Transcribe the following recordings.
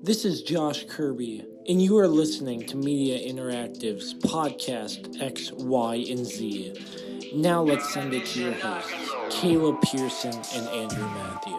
This is Josh Kirby, and you are listening to Media Interactive's podcast X, Y, and Z. Now let's send it to your hosts, Caleb Pearson and Andrew Matthew.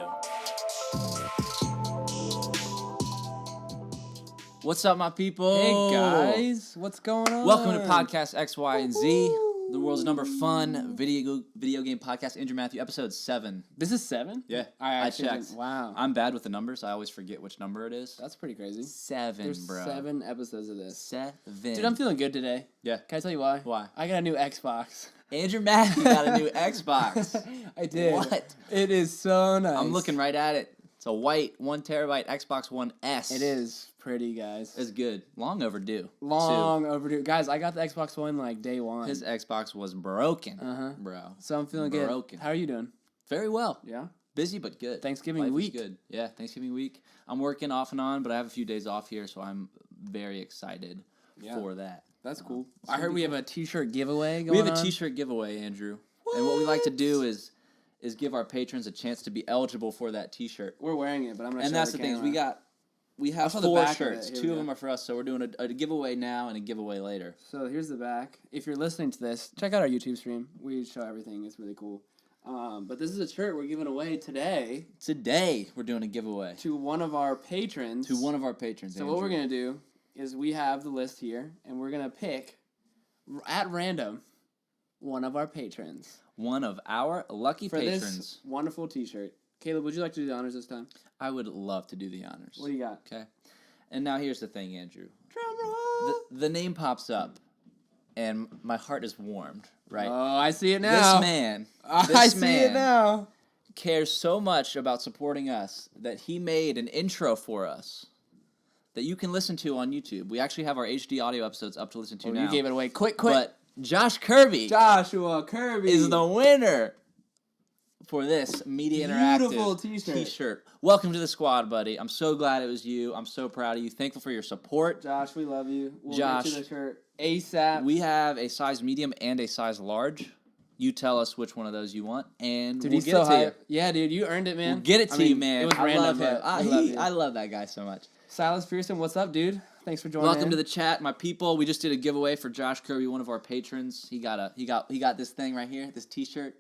What's up, my people? Hey, guys. What's going on? Welcome to Podcast X, Y, and Z, the world's number fun video game podcast. Andrew Matthew, episode 7. This is 7? Yeah, I checked. Wow. I'm bad with the numbers. I always forget which number it is. That's pretty crazy. 7, There's bro. 7 episodes of this. 7. Dude, I'm feeling good today. Yeah. Can I tell you why? Why? I got a new Xbox. Andrew Matthew got a new Xbox. I did. What? It is so nice. I'm looking right at it. It's a white 1 terabyte Xbox One S. It is pretty, guys. It's good. Long overdue. Long overdue. Guys, I got the Xbox One like day one. His Xbox was broken, bro. So I'm feeling good. How are you doing? Very well. Yeah? Busy but good. Thanksgiving Life week. is good. Yeah, Thanksgiving week. I'm working off and on, but I have a few days off here, so I'm very excited for that. That's cool. I heard we have a t-shirt giveaway going on. We have a t-shirt giveaway, Andrew. What? And what we like to do is give our patrons a chance to be eligible for that t-shirt. We're wearing it, but I'm going to show And that's the thing. We have 4 shirts. 2 of them are for us, so we're doing a giveaway now and a giveaway later. So here's the back. If you're listening to this, check out our YouTube stream. We show everything. It's really cool. But this is a shirt we're giving away today. Today, we're doing a giveaway. To one of our patrons. So what we're going to do is we have the list here, and we're going to pick, at random, one of our patrons. One of our lucky patrons. For this wonderful t-shirt. Caleb, would you like to do the honors this time? I would love to do the honors. What do you got? Okay. And now here's the thing, Andrew. Drum roll! The name pops up, and my heart is warmed, right? Oh, I see it now. This see man it now. cares so much about supporting us that he made an intro for us that you can listen to on YouTube. We actually have our HD audio episodes up to listen to now. You gave it away. Quick. But Joshua Kirby is the winner for this Media Beautiful Interactive t-shirt. Welcome to the squad, buddy. I'm so glad it was you. I'm so proud of you. Thankful for your support. Josh, we love you. We'll Josh, get you the shirt ASAP. We have a size medium and a size large. You tell us which one of those you want, and dude, we'll get it to you. Yeah, dude, you earned it, man. We'll get it to you, man. It was random, love him. but I love that guy so much. Silas Pearson, what's up, dude? Thanks for joining. Welcome to the chat, my people. We just did a giveaway for Josh Kirby, one of our patrons. He got this thing right here, this t-shirt.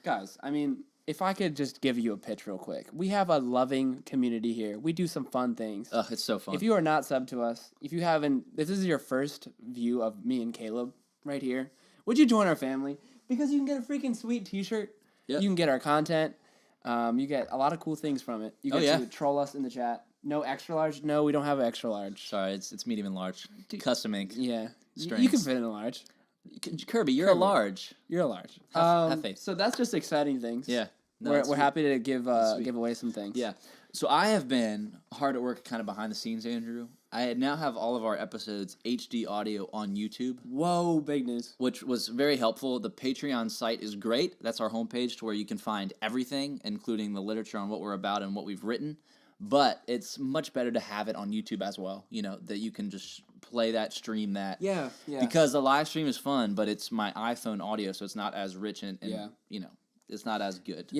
Guys, I mean, if I could just give you a pitch real quick. We have a loving community here. We do some fun things. It's so fun. If you are not subbed to us, if this is your first view of me and Caleb right here, would you join our family? Because you can get a freaking sweet t-shirt. Yep. You can get our content. You get a lot of cool things from it. You get to troll us in the chat. No extra large? No, we don't have an extra large. Sorry, it's medium and large. Custom ink. Yeah. You can fit in a large. Kirby, you're a large. You're a large. Have faith. So that's just exciting things. Yeah. No, we're happy to give away some things. Yeah. So I have been hard at work kind of behind the scenes, Andrew. I now have all of our episodes HD audio on YouTube. Whoa, big news. Which was very helpful. The Patreon site is great. That's our homepage to where you can find everything, including the literature on what we're about and what we've written. But it's much better to have it on YouTube as well, that you can just play that, stream that. Yeah. Because the live stream is fun, but it's my iPhone audio, so it's not as rich and it's not as good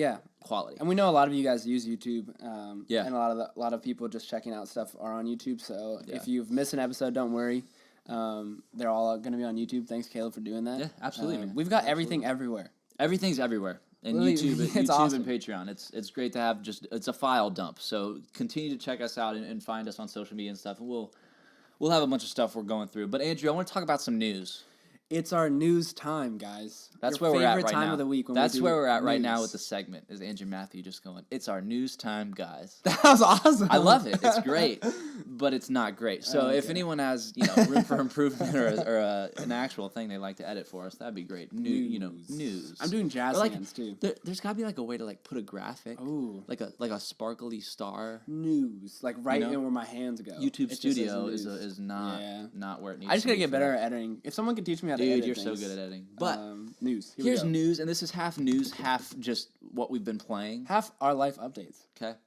quality. And we know a lot of you guys use YouTube, and a lot of people just checking out stuff are on YouTube, so if you've missed an episode, don't worry. They're all going to be on YouTube. Thanks, Caleb, for doing that. Yeah, absolutely, man. We've got everything everywhere. Everything's everywhere. And YouTube awesome. And Patreon. It's great to have it's a file dump. So continue to check us out and find us on social media and stuff. And we'll have a bunch of stuff we're going through. But Andrew, I want to talk about some news. It's our news time, guys. That's where we're at right now. Favorite time of the week. That's where we're at right now with the segment. Is Andrew Matthew just going? It's our news time, guys. That was awesome. I love it. It's great, but it's not great. So if anyone has room for improvement or an actual thing they'd like to edit for us, that'd be great. News. I'm doing jazz hands too. There's got to be a way to put a graphic. Ooh. Like a sparkly star. News. Right in where my hands go. YouTube Studio is not where it needs to be. I just gotta get better at editing. If someone could teach me how to edit you're things. So good at editing. But news. Here's news, and this is half news, half just what we've been playing. Half our life updates. Okay.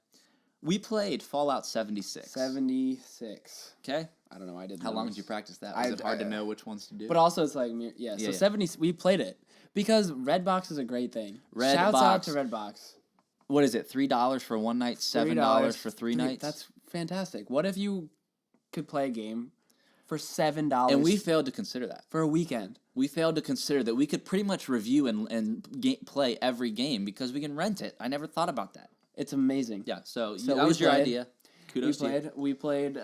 We played Fallout 76. 76. Okay. I don't know. I did. How long did you practice that? Was it hard to know which ones to do? But also, it's so 70. We played it because Redbox is a great thing. Shouts out to Redbox. What is it? $3 for one night, $7 for 3 nights. That's fantastic. What if you could play a game for $7 And we failed to consider that. for a weekend? We failed to consider that we could pretty much review and play every game because we can rent it. I never thought about that. It's amazing. Yeah, so So that we was your played- idea. Kudos to you. We played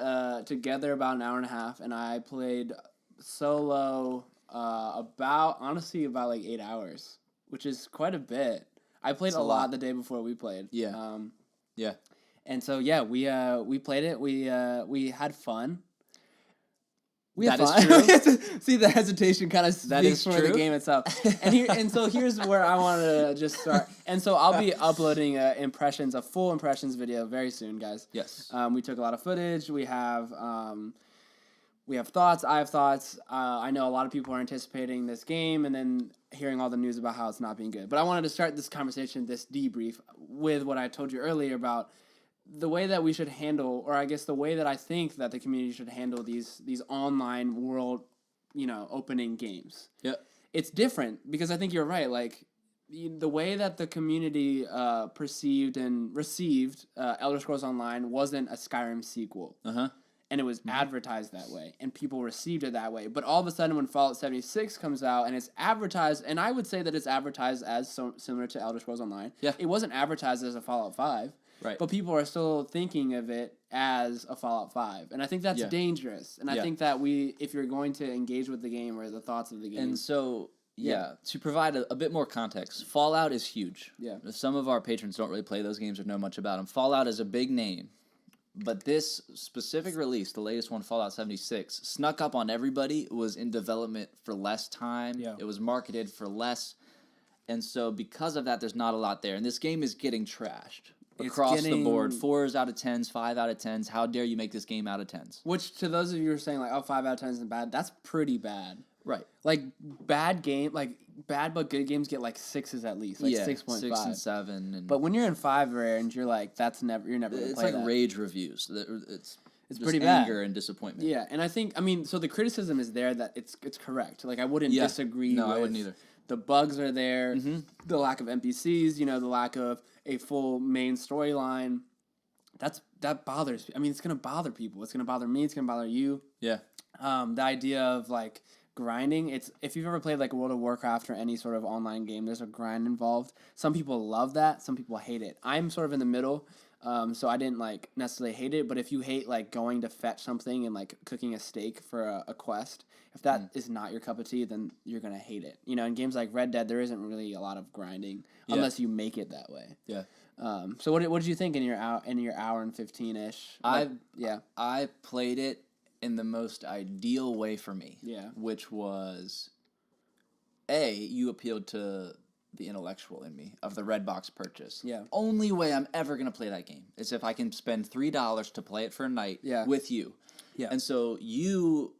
together about an hour and a half, and I played solo about like 8 hours, which is quite a bit. I played a lot the day before we played. Yeah. Yeah. And so we played it. We had fun. We had That fun. is true. See, the hesitation kind of That speaks is for true. the game itself. And so here's where I wanted to just start. And so I'll be uploading a full impressions video very soon, guys. Yes. We took a lot of footage. We have thoughts. I have thoughts. I know a lot of people are anticipating this game and then hearing all the news about how it's not being good. But I wanted to start this conversation, this debrief, with what I told you earlier about the way that we should handle, or I guess the way that I think that the community should handle these online world, opening games. Yep. It's different because I think you're right. Like the way that the community perceived and received Elder Scrolls Online wasn't a Skyrim sequel. And it was advertised that way, and people received it that way. But all of a sudden, when Fallout 76 comes out, and it's advertised, and I would say that it's advertised as similar to Elder Scrolls Online. Yeah. It wasn't advertised as a Fallout 5. Right. But people are still thinking of it as a Fallout 5. And I think that's dangerous. And I think that if you're going to engage with the game or the thoughts of the game. And so, to provide a bit more context, Fallout is huge. Yeah. Some of our patrons don't really play those games or know much about them. Fallout is a big name. But this specific release, the latest one, Fallout 76, snuck up on everybody. It was in development for less time. Yeah. It was marketed for less. And so because of that, there's not a lot there. And this game is getting trashed. Across the board, 4s out of 10s, 5 out of 10s. How dare you make this game out of 10s? Which, to those of you who are saying, like, 5 out of 10 isn't bad, that's pretty bad. Right. Like, bad but good games get, like, 6s at least. Like, 6.5. 6 and 7. And But when you're in 5 range, you're like, you're never going to play it's like that. rage reviews. It's just pretty bad. anger and disappointment. Yeah, and I think, so the criticism is there that it's correct. Like, I wouldn't disagree No, with I wouldn't either. The bugs are there, the lack of NPCs, the lack of a full main storyline. That bothers me. I mean, it's going to bother people. It's going to bother me. It's going to bother you. Yeah. The idea of, like, grinding. If you've ever played, like, World of Warcraft or any sort of online game, there's a grind involved. Some people love that. Some people hate it. I'm sort of in the middle, so I didn't, like, necessarily hate it. But if you hate, like, going to fetch something and, like, cooking a steak for a quest, if that is not your cup of tea, then you're going to hate it. In games like Red Dead, there isn't really a lot of grinding unless you make it that way. Yeah. So what did you think in your hour and 15-ish? I played it in the most ideal way for me. Yeah. Which was, you appealed to the intellectual in me of the red box purchase. Yeah. Only way I'm ever going to play that game is if I can spend $3 to play it for a night with you. Yeah. And so you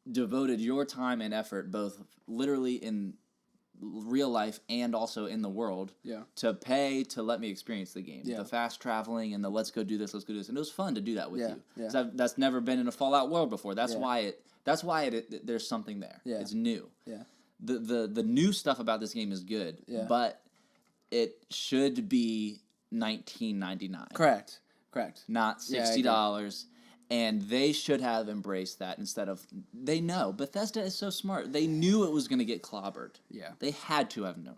devoted your time and effort, both literally in real life and also in the world, to pay to let me experience the game. The fast traveling and the let's go do this. And it was fun to do that with you. Yeah. 'Cause that's never been in a Fallout world before. That's why there's something there. Yeah. It's new. Yeah. The new stuff about this game is good, but it should be $19.99. Correct. Not $60. And they should have embraced that instead of... They know. Bethesda is so smart. They knew it was going to get clobbered. Yeah. They had to have known.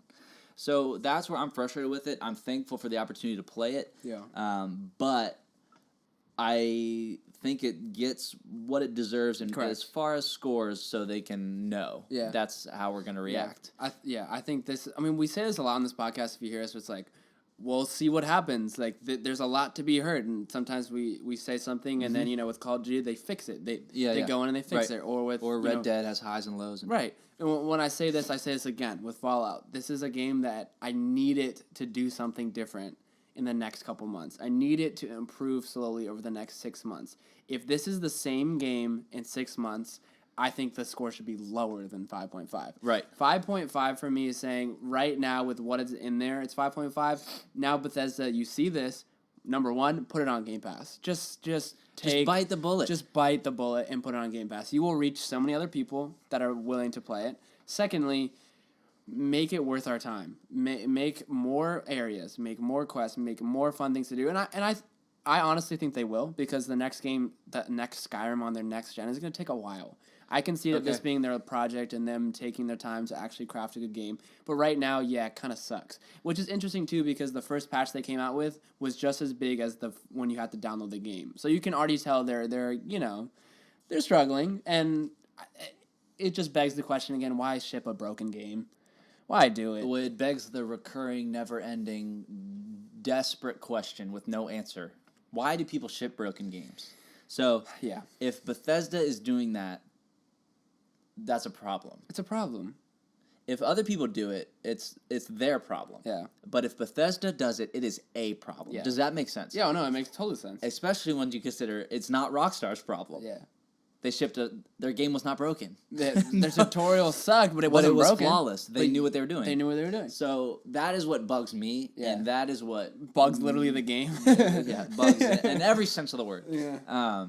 So that's where I'm frustrated with it. I'm thankful for the opportunity to play it. Yeah. But I think it gets what it deserves as far as scores so they can know. Yeah. That's how we're going to react. I think this... I mean, we say this a lot on this podcast if you hear us. It's like... We'll see what happens. Like, there's a lot to be heard, and sometimes we say something, and then with Call of Duty they fix it. They go in and they fix it, or Red Dead has highs and lows. Right. And when I say this again with Fallout. This is a game that I need it to do something different in the next couple months. I need it to improve slowly over the next 6 months. If this is the same game in 6 months, I think the score should be lower than 5.5. Right. 5.5 for me is saying right now with what is in there, it's 5.5. Now Bethesda, you see this. Number one, put it on Game Pass. Just bite the bullet. Just bite the bullet and put it on Game Pass. You will reach so many other people that are willing to play it. Secondly, make it worth our time. Make more areas, make more quests, make more fun things to do. And I honestly think they will, because the next game, the next Skyrim on their next gen is going to take a while. I can see that this being their project and them taking their time to actually craft a good game. But right now, yeah, it kind of sucks. Which is interesting, too, because the first patch they came out with was just as big as when you had to download the game. So you can already tell they're struggling. And it just begs the question again, why ship a broken game? Why do it? Well, it begs the recurring, never-ending, desperate question with no answer. Why do people ship broken games? So, if Bethesda is doing that, that's a problem. It's a problem. If other people do it, it's their problem. Yeah. But if Bethesda does it, it is a problem. Yeah. Does that make sense? Yeah, no, it makes total sense. Especially when you consider it's not Rockstar's problem. Yeah. They shipped their game was not broken. Their tutorial sucked, but it wasn't broken. Flawless. They knew what they were doing. They knew what they were doing. So that is what bugs me, and that is what bugs literally the game. Bugs it in every sense of the word. Yeah.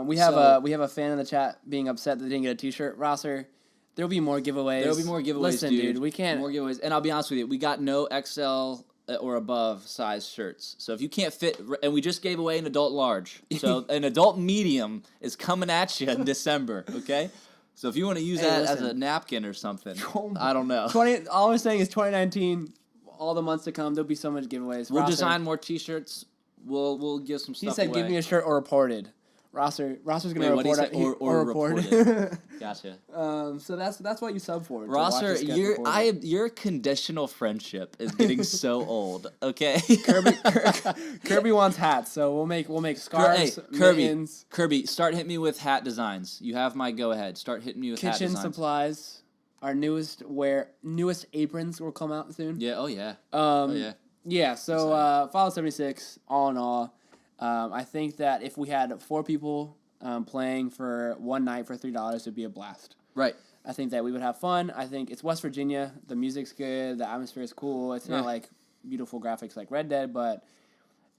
We have a fan in the chat being upset that they didn't get a T-shirt. Rosser, there'll be more giveaways. There'll be more giveaways. Listen, dude, we can't more giveaways. And I'll be honest with you, we got no XL or above size shirts. So if you can't fit, and we just gave away an adult large, so an adult medium is coming at you in December. Okay. So if you want to use that as a napkin or something, I don't know. All we're saying is 2019, all the months to come, there'll be so much giveaways. We'll design more T-shirts. We'll give some stuff. He said, away. "Give me a shirt or reported." Rosser's gonna report it. Or reported. Gotcha. So that's what you sub for. Rosser, your conditional friendship is getting so old. Okay. Kirby wants hats, so we'll make scarves. Kirby, start hitting me with hat designs. You have my go ahead. Start hitting me with hat designs. Kitchen supplies. Our newest aprons will come out soon. Yeah. Oh yeah. Yeah. So Fallout 76. All in all. I think that if we had 4 people playing for one night for $3, it'd be a blast. Right. I think that we would have fun. I think it's West Virginia. The music's good. The atmosphere is cool. It's not like beautiful graphics like Red Dead, but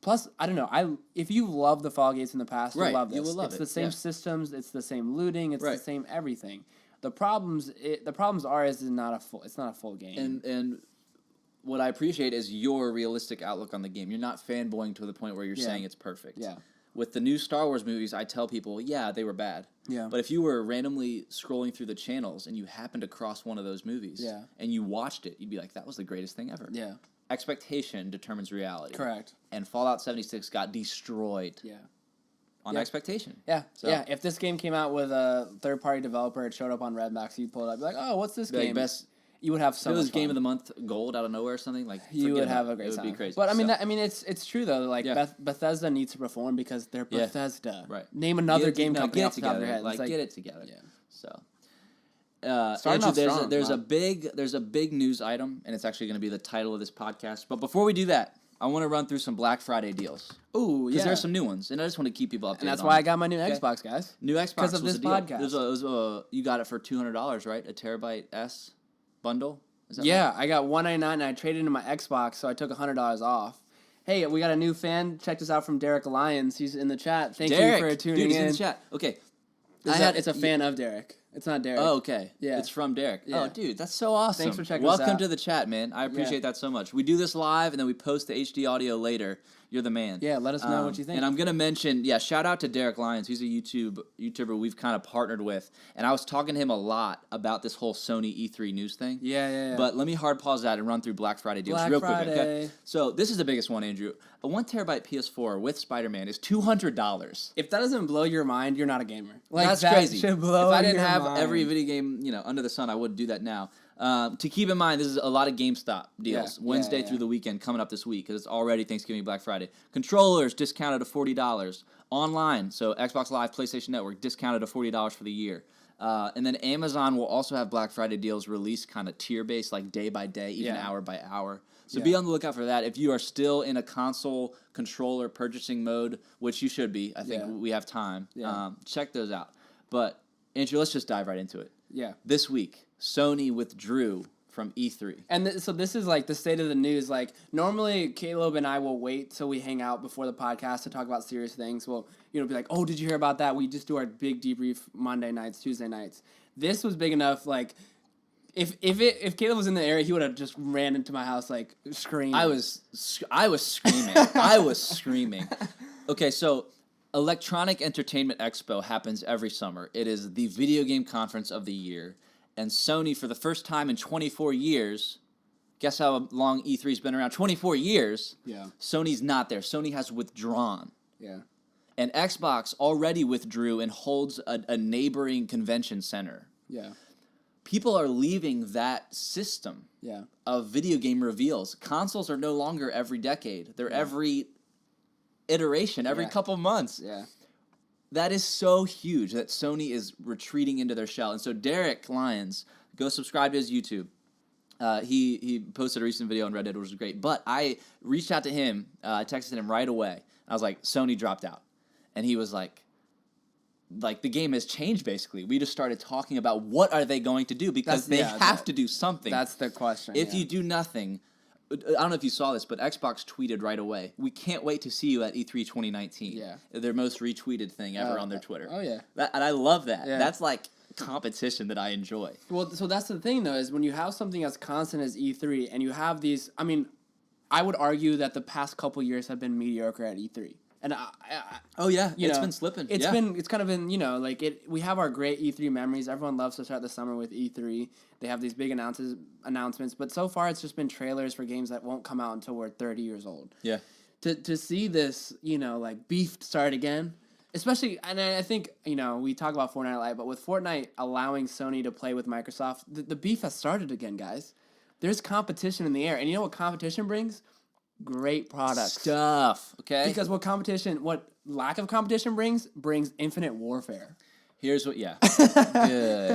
plus, I don't know. If you love the Fall Gates in the past, you'll love this. You will love it's the same systems. It's the same looting. It's the same everything. The problems are it's not a full game. And what I appreciate is your realistic outlook on the game. You're not fanboying to the point where you're saying it's perfect. Yeah. With the new Star Wars movies, I tell people, they were bad. Yeah. But if you were randomly scrolling through the channels and you happened across one of those movies and you watched it, you'd be like, that was the greatest thing ever. Yeah. Expectation determines reality. Correct. And Fallout 76 got destroyed. Yeah. On expectation. Yeah. So. Yeah. If this game came out with a third-party developer, it showed up on Redbox, you'd pull it up, be like, oh, what's this game? You would have so much fun. If it was Game of the Month gold out of nowhere or something, like you would have a great time. It would be crazy. But I mean, it's true though. Like Bethesda needs to perform because they're Bethesda. Right. Name another game company off the top of your head. Like get it together. Yeah. So. Andrew, there's a big news item, and it's actually going to be the title of this podcast. But before we do that, I want to run through some Black Friday deals. Ooh, yeah. Because there's some new ones, and I just want to keep people updated. And that's why I got my new Xbox, guys. New Xbox because of this podcast. You got it for $200, right? A terabyte S bundle. Is that right? I got $199, and I traded in my Xbox, so I took $100 off. Hey, we got a new fan. Check this out from Derek Lyons. He's in the chat. Thank you for tuning in. He's in the chat. Okay. It's a fan of Derek. It's not Derek. Oh, okay. Yeah. It's from Derek. Yeah. Oh, dude, that's so awesome. Thanks for checking us out. Welcome to the chat, man. I appreciate that so much. We do this live, and then we post the HD audio later. You're the man. Yeah, let us know what you think. And I'm going to mention, shout out to Derek Lyons. He's a YouTuber we've kind of partnered with. And I was talking to him a lot about this whole Sony E3 news thing. Yeah. But let me hard pause that and run through Black Friday deals real quick. Okay? So this is the biggest one, Andrew. A 1 terabyte PS4 with Spider-Man is $200. If that doesn't blow your mind, you're not a gamer. That's crazy. Should blow if I didn't have mind. every video game, under the sun, I wouldn't do that now. To keep in mind, this is a lot of GameStop deals. Wednesday through the weekend coming up this week because it's already Thanksgiving, Black Friday. Controllers discounted to $40. Online, so Xbox Live, PlayStation Network discounted to $40 for the year. And then Amazon will also have Black Friday deals released kind of tier-based, like day by day, even hour by hour. So be on the lookout for that. If you are still in a console controller purchasing mode, which you should be, I think we have time, check those out. But, Andrew, let's just dive right into it. Yeah. This week, Sony withdrew from E3. And so this is like the state of the news. Like normally Caleb and I will wait till we hang out before the podcast to talk about serious things. We'll, be like, oh, did you hear about that? We just do our big debrief Monday nights, Tuesday nights. This was big enough, like, if Caleb was in the area, he would have just ran into my house like screaming. I was screaming. I was screaming. Okay, so Electronic Entertainment Expo happens every summer. It is the video game conference of the year. And Sony, for the first time in 24 years, guess how long E3's been around? 24 years. Yeah. Sony's not there. Sony has withdrawn. Yeah. And Xbox already withdrew and holds a neighboring convention center. Yeah. People are leaving that system of video game reveals. Consoles are no longer every decade. They're every iteration, every couple months. Yeah. That is so huge that Sony is retreating into their shell. And so Derek Lyons, go subscribe to his YouTube. He posted a recent video on Reddit, which was great. But I reached out to him. I texted him right away. I was like, Sony dropped out. And he was like, the game has changed, basically. We just started talking about what are they going to do because they have to do something. That's the question. If you do nothing, I don't know if you saw this, but Xbox tweeted right away, we can't wait to see you at E3 2019. Yeah. Their most retweeted thing ever on their Twitter. Oh, yeah. And I love that. Yeah. That's like competition that I enjoy. Well, so that's the thing, though, is when you have something as constant as E3 and you have these, I mean, I would argue that the past couple years have been mediocre at E3. And it's been slipping. It's kind of been, we have our great E3 memories. Everyone loves to start the summer with E3. They have these big announcements, but so far it's just been trailers for games that won't come out until we're 30 years old. Yeah. To see this, beef start again, especially, and I think, we talk about Fortnite Lite, but with Fortnite allowing Sony to play with Microsoft, the beef has started again, guys. There's competition in the air, and you know what competition brings? Great products. Stuff, okay? Because what lack of competition brings infinite warfare. Here's what, Good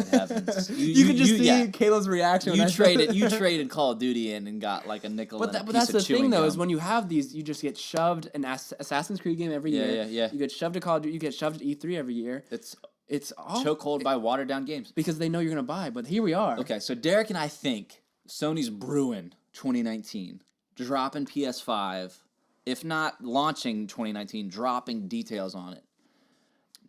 heavens. You can just see Caleb's reaction. You traded Call of Duty in and got like a nickel and a piece of chewing gum. But that's the thing, though, is when you have these, you just get shoved an Assassin's Creed game every year. Yeah. You get shoved to Call of Duty, you get shoved at E3 every year. It's all chokehold by watered down games. Because they know you're going to buy, but here we are. Okay, so Derek and I think Sony's brewing 2019. Dropping PS5, if not launching 2019, dropping details on it.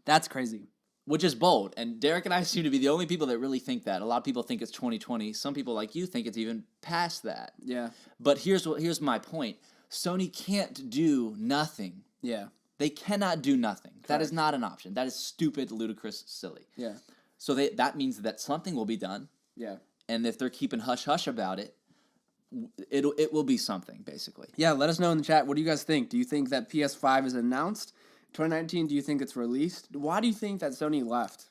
That's crazy. Which is bold. And Derek and I seem to be the only people that really think that. A lot of people think it's 2020. Some people like you think it's even past that. Yeah. But here's my point. Sony can't do nothing. Yeah. They cannot do nothing. Correct. That is not an option. That is stupid, ludicrous, silly. Yeah. So that means that something will be done. Yeah. And if they're keeping hush-hush about it, it will be something, basically. Yeah, let us know in the chat. What do you guys think? Do you think that PS5 is announced 2019? Do you think it's released? Why do you think that Sony left?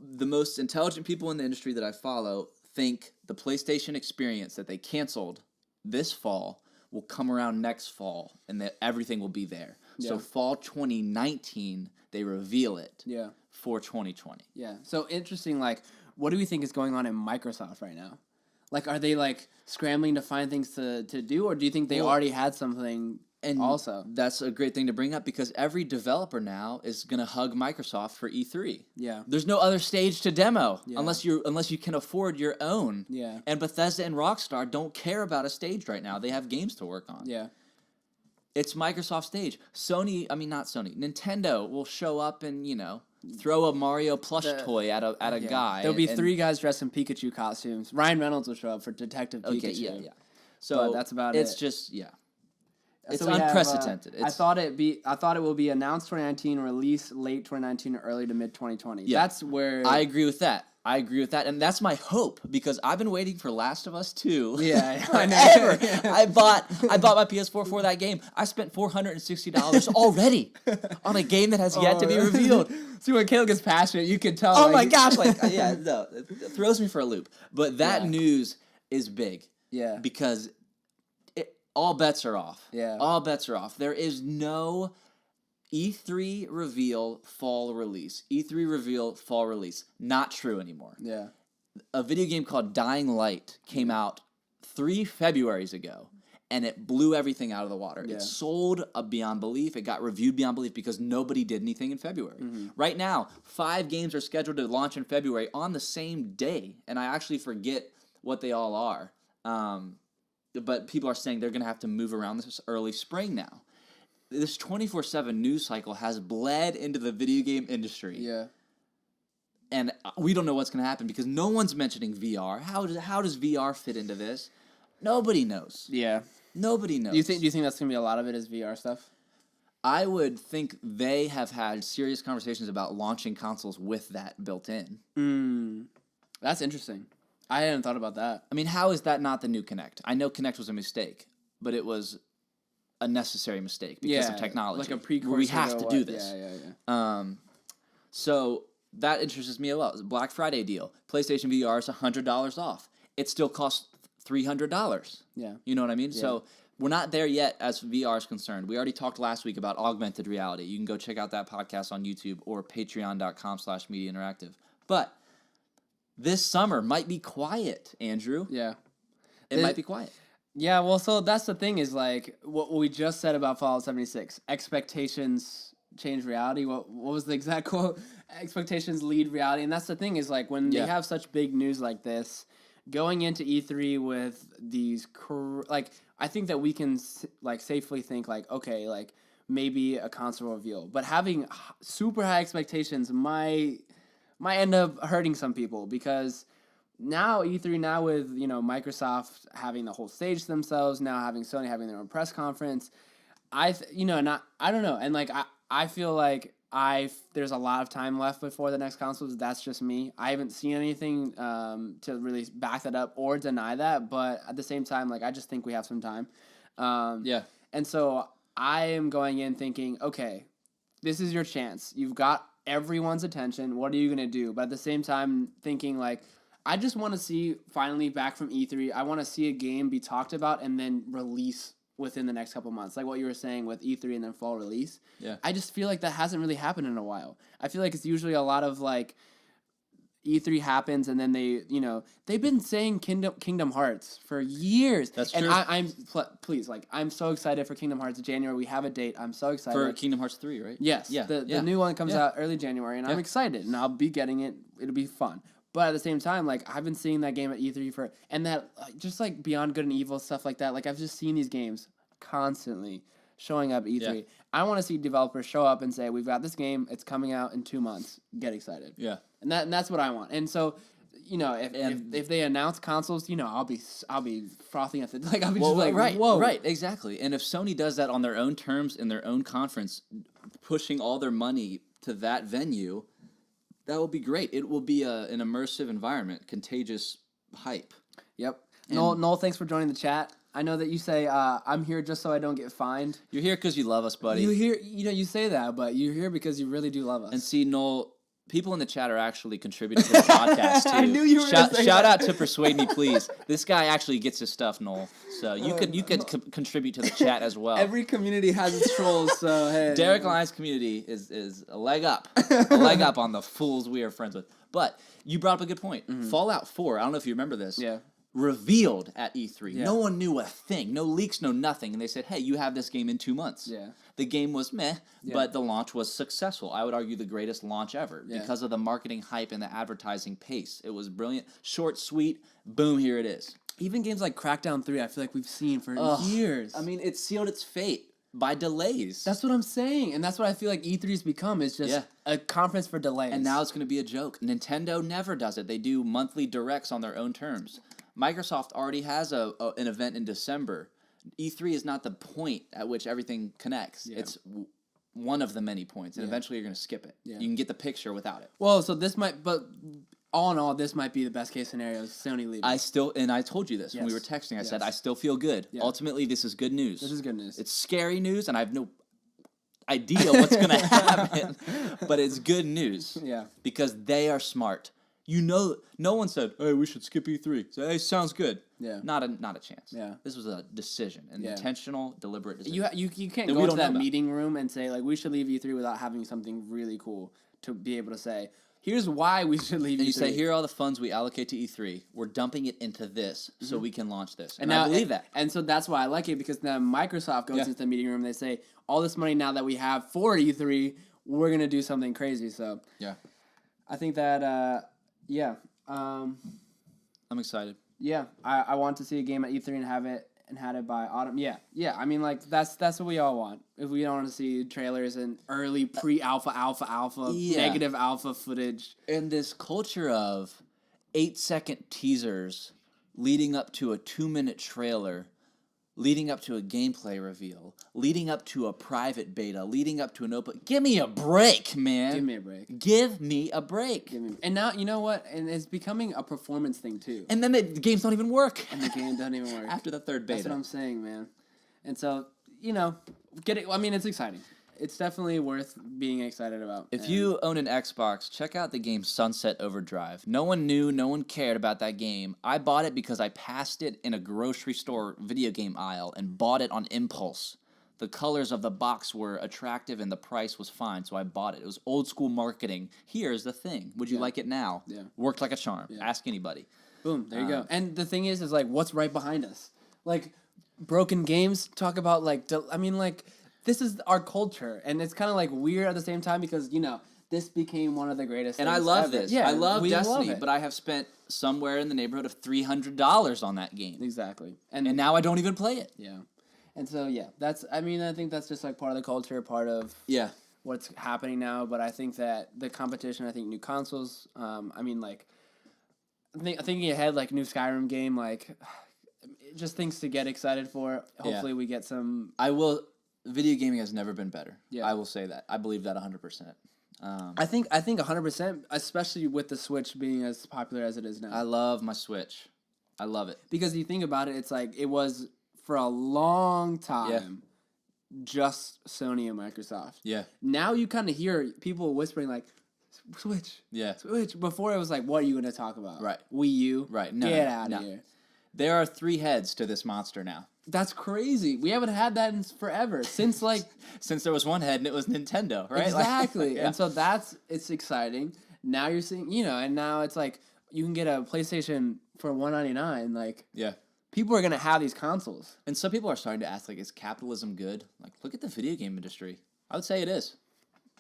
The most intelligent people in the industry that I follow think the PlayStation experience that they canceled this fall will come around next fall and that everything will be there. Yeah. So fall 2019, they reveal it for 2020. Yeah. So interesting, what do we think is going on in Microsoft right now? Are they, scrambling to find things to do, or do you think they already had something also? That's a great thing to bring up because every developer now is going to hug Microsoft for E3. Yeah. There's no other stage to demo unless you can afford your own. Yeah. And Bethesda and Rockstar don't care about a stage right now. They have games to work on. Yeah. It's Microsoft stage. Nintendo will show up and, throw a Mario plush toy at a guy. There'll be 3 guys dressed in Pikachu costumes. Ryan Reynolds will show up for Detective Pikachu. Okay, yeah. So that's about it. It's just, It's so unprecedented. I thought it will be announced 2019, released late 2019, or early to mid 2020. Yeah. That's where I agree with that. And that's my hope because I've been waiting for Last of Us 2. Yeah, forever. I bought my PS4 for that game. I spent $460 already on a game that has yet to be revealed. See, when Caleb gets passionate, you can tell. Oh my gosh! It throws me for a loop. But that news is big. Yeah, because all bets are off. Yeah, all bets are off. There is no E3 reveal fall release. E3 reveal fall release. Not true anymore. Yeah. A video game called Dying Light came out 3 Februaries ago, and it blew everything out of the water. Yeah. It sold beyond belief. It got reviewed beyond belief because nobody did anything in February. Mm-hmm. Right now, 5 games are scheduled to launch in February on the same day, and I actually forget what they all are. But people are saying they're going to have to move around this early spring now. This 24/7 news cycle has bled into the video game industry. Yeah. And we don't know what's going to happen because no one's mentioning VR. How does VR fit into this? Nobody knows. Yeah. Nobody knows. Do you think that's going to be a lot of it is VR stuff? I would think they have had serious conversations about launching consoles with that built in. That's interesting. I hadn't thought about that. I mean, how is that not the new Kinect? I know Kinect was a mistake, but it was a necessary mistake because of technology. Like a precursor. We have to do this. Yeah. So that interests me a lot. It's a Black Friday deal. PlayStation VR is $100 off. It still costs $300. Yeah. You know what I mean? Yeah. So we're not there yet as VR is concerned. We already talked last week about augmented reality. You can go check out that podcast on YouTube or patreon.com/Media Interactive. But this summer might be quiet, Andrew. Yeah. It might be quiet. Yeah, well, so that's the thing is, like, what we just said about Fallout 76. Expectations change reality. What was the exact quote? Expectations lead reality. And that's the thing is, like, when they have such big news like this, going into E3 with these, like, I think that we can, like, safely think, like, okay, like, maybe a console reveal. But having super high expectations might end up hurting some people because now E3 now with Microsoft having the whole stage to themselves, now having Sony having their own press conference, I don't know, and like I feel like there's a lot of time left before the next consoles. That's just me. I haven't seen anything to really back that up or deny that, but at the same time, like I just think we have some time. And so I am going in thinking, okay, this is your chance. You've got everyone's attention. What are you gonna do? But at the same time, thinking like, I just want to see finally back from E3. I want to see a game be talked about and then release within the next couple months, like what you were saying with E3 and then fall release. Yeah, I just feel like that hasn't really happened in a while. I feel like it's usually a lot of like E3 happens and then they've been saying Kingdom Hearts for years. That's true. And I'm so excited for Kingdom Hearts in January. We have a date. I'm so excited for Kingdom Hearts 3, right? Yes. Yeah. The new one comes out early January, and I'm excited, and I'll be getting it. It'll be fun. But at the same time, like, I've been seeing that game at E3 and that, just, like, Beyond Good and Evil, stuff like that. Like, I've just seen these games constantly showing up at E3. Yeah. I want to see developers show up and say, we've got this game, it's coming out in 2 months. Get excited. Yeah. And that's what I want. And so, if they announce consoles, I'll be frothing at the, like, I'll be just like, right, whoa. Right, exactly. And if Sony does that on their own terms in their own conference, pushing all their money to that venue, that will be great. It will be an immersive environment, contagious hype. Yep. Noel, thanks for joining the chat. I know that you say I'm here just so I don't get fined. You're here because you love us, buddy. You say that, but you're here because you really do love us. And see, Noel, people in the chat are actually contributing to the podcast too. I knew you were going to say shout out to Persuade Me Please. This guy actually gets his stuff, Noel. So you could contribute to the chat as well. Every community has its trolls, so hey. Derek Lyons' community is a leg up. On the fools we are friends with. But you brought up a good point. Mm-hmm. Fallout 4, I don't know if you remember this. Yeah. Revealed at E3. Yeah. No one knew a thing. No leaks, no nothing. And they said, hey, you have this game in 2 months. Yeah. The game was meh, but the launch was successful. I would argue the greatest launch ever because of the marketing hype and the advertising pace. It was brilliant. Short, sweet, boom, here it is. Even games like Crackdown 3, I feel like we've seen for years. I mean, it sealed its fate by delays. That's what I'm saying. And that's what I feel like E3's become, is just a conference for delays. And now it's going to be a joke. Nintendo never does it. They do monthly directs on their own terms. Microsoft already has an event in December. E3 is not the point at which everything connects. Yeah. It's one of the many points, and eventually you're going to skip it. Yeah. You can get the picture without it. Well, so but all in all, this might be the best case scenario, Sony leaving. I told you this when we were texting. I said, I still feel good. Yeah. Ultimately, this is good news. This is good news. It's scary news, and I have no idea what's going to happen, but it's good news. Yeah. Because they are smart. No one said, hey, we should skip E3. So, hey, sounds good. Yeah. Not a chance. Yeah. This was a decision, an intentional, deliberate decision. You can't go to that meeting room and say, like, we should leave E3 without having something really cool to be able to say, here's why we should leave E3. And you say, here are all the funds we allocate to E3. We're dumping it into this so we can launch this. And now, I believe that. And so that's why I like it, because now Microsoft goes into the meeting room and they say, all this money now that we have for E3, we're going to do something crazy. So I think that, I'm excited. Yeah, I want to see a game at E3 and had it by autumn. Yeah. I mean, like that's what we all want. If we don't want to see trailers and early pre-alpha, negative alpha footage, and this culture of 8-second teasers leading up to a 2-minute trailer, leading up to a gameplay reveal, leading up to a private beta, leading up to an open. Give me a break, man. Give me a break. Give me a break. And now, you know what? And it's becoming a performance thing, too. And then the games don't even work. And the game doesn't even work. After the third beta. That's what I'm saying, man. And so, you know, it's exciting. It's definitely worth being excited about. If you own an Xbox, check out the game Sunset Overdrive. No one knew, no one cared about that game. I bought it because I passed it in a grocery store video game aisle and bought it on impulse. The colors of the box were attractive and the price was fine, so I bought it. It was old school marketing. Here's the thing. Would you like it now? Yeah. Worked like a charm. Yeah. Ask anybody. Boom, there you go. And the thing is like, what's right behind us? Like, broken games, talk about, like, this is our culture, and it's kind of like weird at the same time because, you know, this became one of the greatest and things I love ever. this. Yeah, I love Destiny, love but I have spent somewhere in the neighborhood of $300 on that game. Exactly. And now I don't even play it. Yeah. And so, yeah, I think that's just like part of the culture, part of what's happening now, but I think that the competition, new consoles, thinking ahead, like new Skyrim game, like just things to get excited for. Hopefully we get some... Video gaming has never been better. Yeah. I will say that. I believe that 100%. I think 100%, especially with the Switch being as popular as it is now. I love my Switch. I love it. Because you think about it, it's like it was for a long time just Sony and Microsoft. Yeah. Now you kind of hear people whispering like, Switch. Yeah. Switch. Before it was like, what are you going to talk about? Right. Wii U. Right. No, get out of here. There are 3 heads to this monster now. That's crazy. We haven't had that in forever. Since there was one head and it was Nintendo, right? Exactly. And so it's exciting. Now you're seeing, and now it's like you can get a PlayStation for $199. Like, people are going to have these consoles. And some people are starting to ask, like, is capitalism good? Like, look at the video game industry. I would say it is.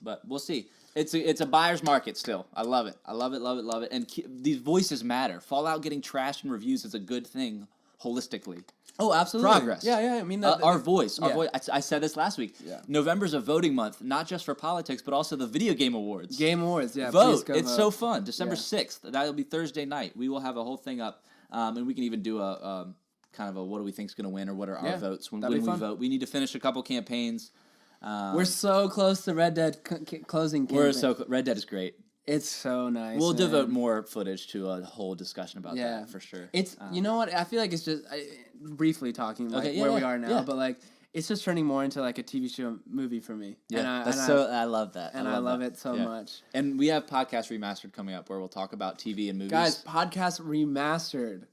But we'll see. It's a buyer's market still. I love it. I love it, love it, love it. And these voices matter. Fallout getting trashed in reviews is a good thing holistically. Oh, absolutely. Progress. Yeah. I mean, our voice. I said this last week. Yeah. November's a voting month, not just for politics, but also the Video Game Awards. Game Awards, yeah. Vote. It's so fun. December 6th. That'll be Thursday night. We will have a whole thing up, and we can even do a kind of a what do we think's going to win or what are our votes when we vote. We need to finish a couple campaigns. We're so close to Red Dead closing campaign. Red Dead is great. It's so nice. We'll devote more footage to a whole discussion about that for sure. It's you know what, I feel like it's just briefly talking like where we are now, but like it's just turning more into like a TV show movie for me. Yeah, I love that, and I love it so much. And we have Podcast Remastered coming up where we'll talk about TV and movies. Guys, Podcast Remastered.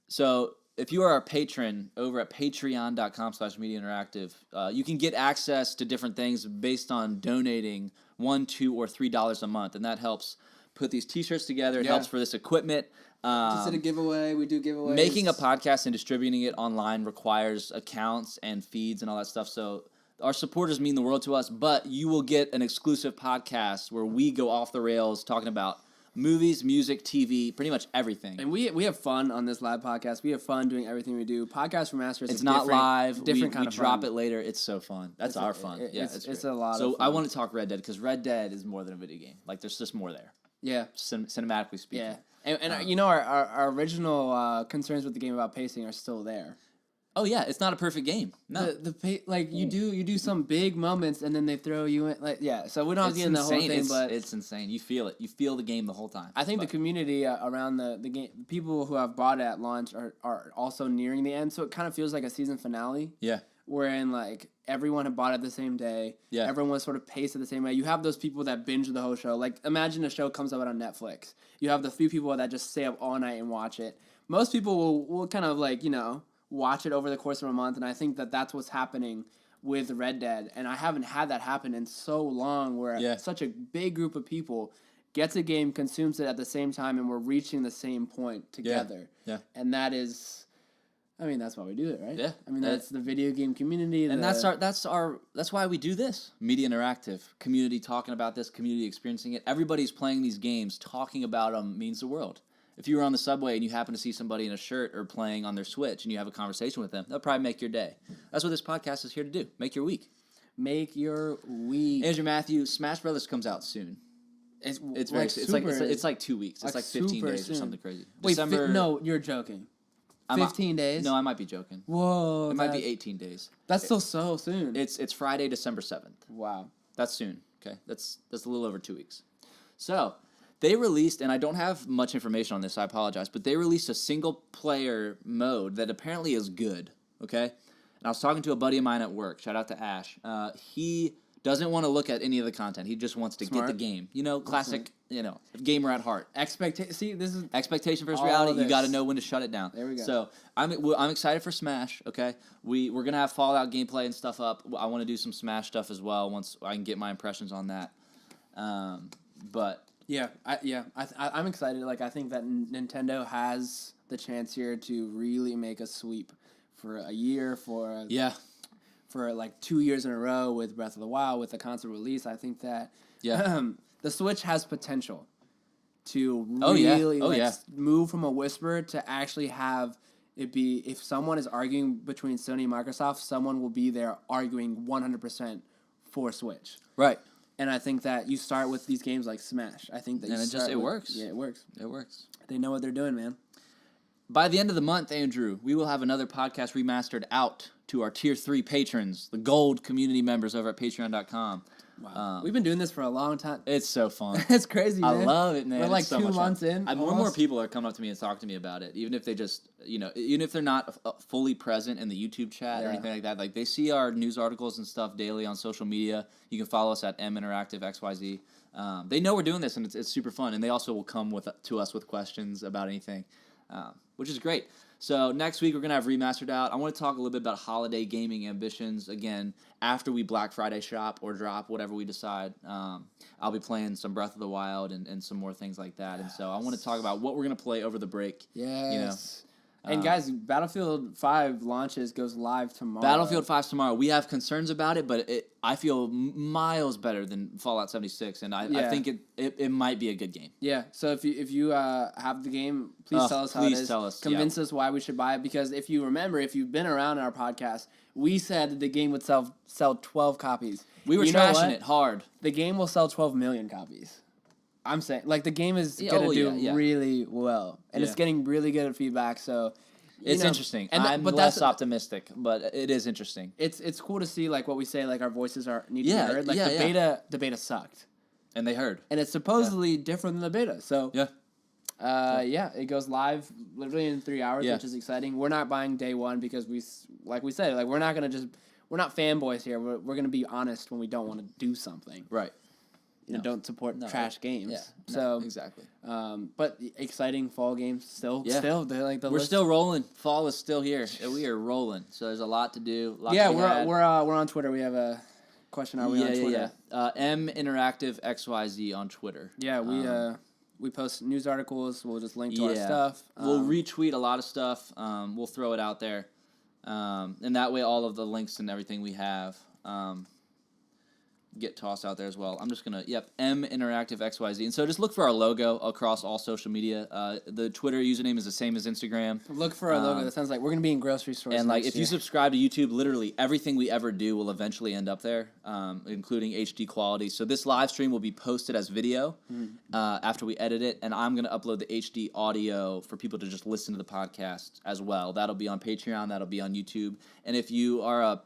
So if you are a patron over at patreon.com/Media Interactive, you can get access to different things based on donating $1, $2, or $3 a month, and that helps put these T-shirts together. It helps for this equipment. Just did a giveaway. We do giveaways. Making a podcast and distributing it online requires accounts and feeds and all that stuff. So our supporters mean the world to us, but you will get an exclusive podcast where we go off the rails talking about movies, music, TV, pretty much everything. And we have fun on this live podcast. We have fun doing everything we do. Podcast Remasters. It's not live. Different kind of fun. We drop it later. It's so fun. That's our fun. It's a lot of fun. So I want to talk Red Dead because Red Dead is more than a video game. Like there's just more there. Yeah. Cinematically speaking. Yeah. And our original concerns with the game about pacing are still there. Oh yeah, it's not a perfect game. No, you do some big moments and then they throw you in So we don't have to get in the whole thing, but it's insane. You feel it. You feel the game the whole time. I think the community around the game, people who have bought it at launch are also nearing the end, so it kind of feels like a season finale. Yeah, wherein like everyone had bought it the same day. Yeah, everyone was sort of paced at the same way. You have those people that binge the whole show. Like imagine a show comes out on Netflix. You have the few people that just stay up all night and watch it. Most people will kind of like watch it over the course of a month, and I think that's what's happening with Red Dead, and I haven't had that happen in so long where such a big group of people gets a game, consumes it at the same time, and we're reaching the same point together. Yeah. And that is, that's why we do it, right? Yeah. That's the video game community. And that's why we do this. Media Interactive, community talking about this, community experiencing it. Everybody's playing these games, talking about them means the world. If you were on the subway and you happen to see somebody in a shirt or playing on their Switch and you have a conversation with them, that'll probably make your day. That's what this podcast is here to do. Make your week. Make your week. Andrew Matthew, Smash Brothers comes out soon. It's very soon. It's like 2 weeks. It's like 15 days or something crazy. Wait, no, you're joking. 15 days? No, I might be joking. Whoa. It might be 18 days. That's still so soon. It's Friday, December 7th. Wow. That's soon. Okay, that's a little over 2 weeks. So they released, and I don't have much information on this, so I apologize, but they released a single-player mode that apparently is good, okay? And I was talking to a buddy of mine at work, shout out to Ash. He doesn't want to look at any of the content. He just wants to get the game. You know, classic, gamer at heart. This is... Expectation versus reality. You got to know when to shut it down. There we go. So I'm excited for Smash, okay? We're going to have Fallout gameplay and stuff up. I want to do some Smash stuff as well once I can get my impressions on that. But... I'm excited. Like, I think that Nintendo has the chance here to really make a sweep for a year, for like 2 years in a row with Breath of the Wild, with the console release. I think that the Switch has potential to really move from a whisper to actually have it be, if someone is arguing between Sony and Microsoft, someone will be there arguing 100% for Switch. Right. And I think that you start with these games like Smash. I think that it works. Yeah, it works. It works. They know what they're doing, man. By the end of the month, Andrew, we will have another podcast remastered out to our Tier 3 patrons, the gold community members over at patreon.com. Wow. We've been doing this for a long time. It's so fun. It's crazy, man. I love it, man. We're like so 2 months fun. in. More and more people are coming up to me and talking to me about it, even if they just, even if they're not fully present in the YouTube chat or anything like that. Like, they see our news articles and stuff daily on social media. You can follow us at XYZ7. They know we're doing this, and it's super fun. And they also will come to us with questions about anything, which is great. So next week, we're going to have Remastered out. I want to talk a little bit about holiday gaming ambitions. Again, after we Black Friday shop or drop, whatever we decide, I'll be playing some Breath of the Wild and some more things like that. And so I want to talk about what we're going to play over the break. Yes. And guys, Battlefield 5 goes live tomorrow. Battlefield 5 tomorrow. We have concerns about it, but I feel miles better than Fallout 76, and I think it might be a good game. Yeah. So if you have the game, please tell us how it is. Tell us. Convince us why we should buy it, because if you remember, if you've been around our podcast, we said that the game would sell 12 copies. We were trashing it hard. The game will sell 12 million copies. I'm saying, like, the game is going to do really well. And it's getting really good at feedback, so... It's interesting. I'm less optimistic, but it is interesting. It's cool to see, like, what we say, like, our voices need to be heard. Like, the beta sucked. And they heard. And it's supposedly different than the beta, so... Yeah. It goes live literally in 3 hours, which is exciting. We're not buying day one because we're not going to we're not fanboys here. We're going to be honest when we don't want to do something. Right. Don't support trash games. Yeah. So exactly. But exciting fall games still. Yeah. Still, they're like we're still rolling. Fall is still here. We are rolling. So there's a lot to do. We're on Twitter. We have a question. Are we on Twitter? M Interactive XYZ on Twitter. Yeah, we post news articles. We'll just link to our stuff. We'll retweet a lot of stuff. We'll throw it out there, and that way all of the links and everything we have. Get tossed out there as well. I'm just going to, M Interactive XYZ. And so just look for our logo across all social media. The Twitter username is the same as Instagram. Look for our logo. That sounds like we're going to be in grocery stores. And like, if you subscribe to YouTube, literally everything we ever do will eventually end up there, including HD quality. So this live stream will be posted as video after we edit it. And I'm going to upload the HD audio for people to just listen to the podcast as well. That'll be on Patreon. That'll be on YouTube. And if you are a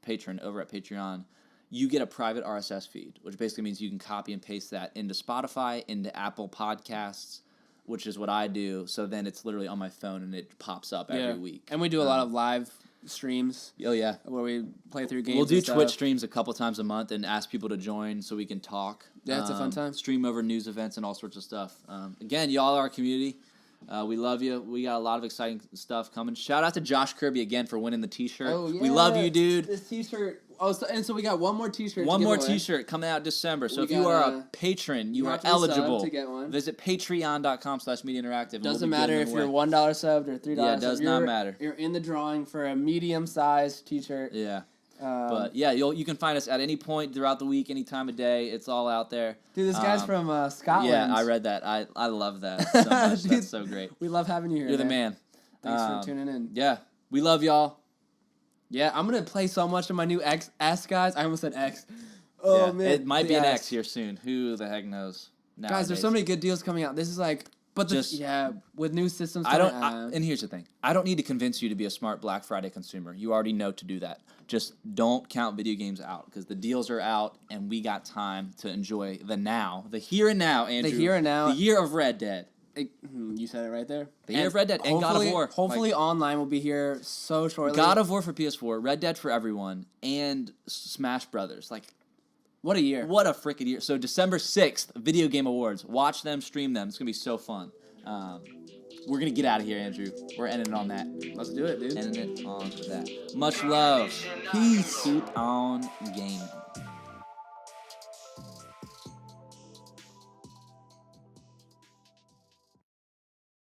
patron over at Patreon, you get a private RSS feed, which basically means you can copy and paste that into Spotify, into Apple Podcasts, which is what I do. So then it's literally on my phone and it pops up every week. And we do a lot of live streams. Oh yeah, where we play through games. We'll do Twitch streams a couple times a month and ask people to join so we can talk. Yeah, it's a fun time. Stream over news events and all sorts of stuff. Again, y'all are our community. We love you. We got a lot of exciting stuff coming. Shout out to Josh Kirby again for winning the T-shirt. Oh, yeah. We love you, dude. This T-shirt. So we got one more T-shirt. One more T-shirt coming out December. So if you are a patron, you are eligible. To get one. Visit patreon.com/Media Interactive. Doesn't matter if you're $1 subbed or $3. Yeah, it does not matter. You're in the drawing for a medium-sized T-shirt. Yeah. But yeah, you can find us at any point throughout the week, any time of day. It's all out there. Dude, this guy's from Scotland. Yeah, I read that. I love that so much. Dude, that's so great. We love having you here. You're the man. Thanks for tuning in. Yeah, we love y'all. Yeah, I'm gonna play so much of my new S, guys. I almost said X. Oh man, it might be an X here soon. Who the heck knows? Guys, there's so many good deals coming out. This is like But with new systems, and here's the thing: I don't need to convince you to be a smart Black Friday consumer. You already know to do that. Just don't count video games out because the deals are out, and we got time to enjoy the here and now, Andrew. The here and now, the year of Red Dead. You said it right there. The year of Red Dead and God of War. Hopefully, online will be here so shortly. God of War for PS4, Red Dead for everyone, and Smash Brothers. Like. What a year. What a freaking year. So December 6th, Video Game Awards. Watch them, stream them. It's going to be so fun. We're going to get out of here, Andrew. We're ending it on that. Let's do it, dude. Ending it on that. Much love. Peace. Keep on gaming.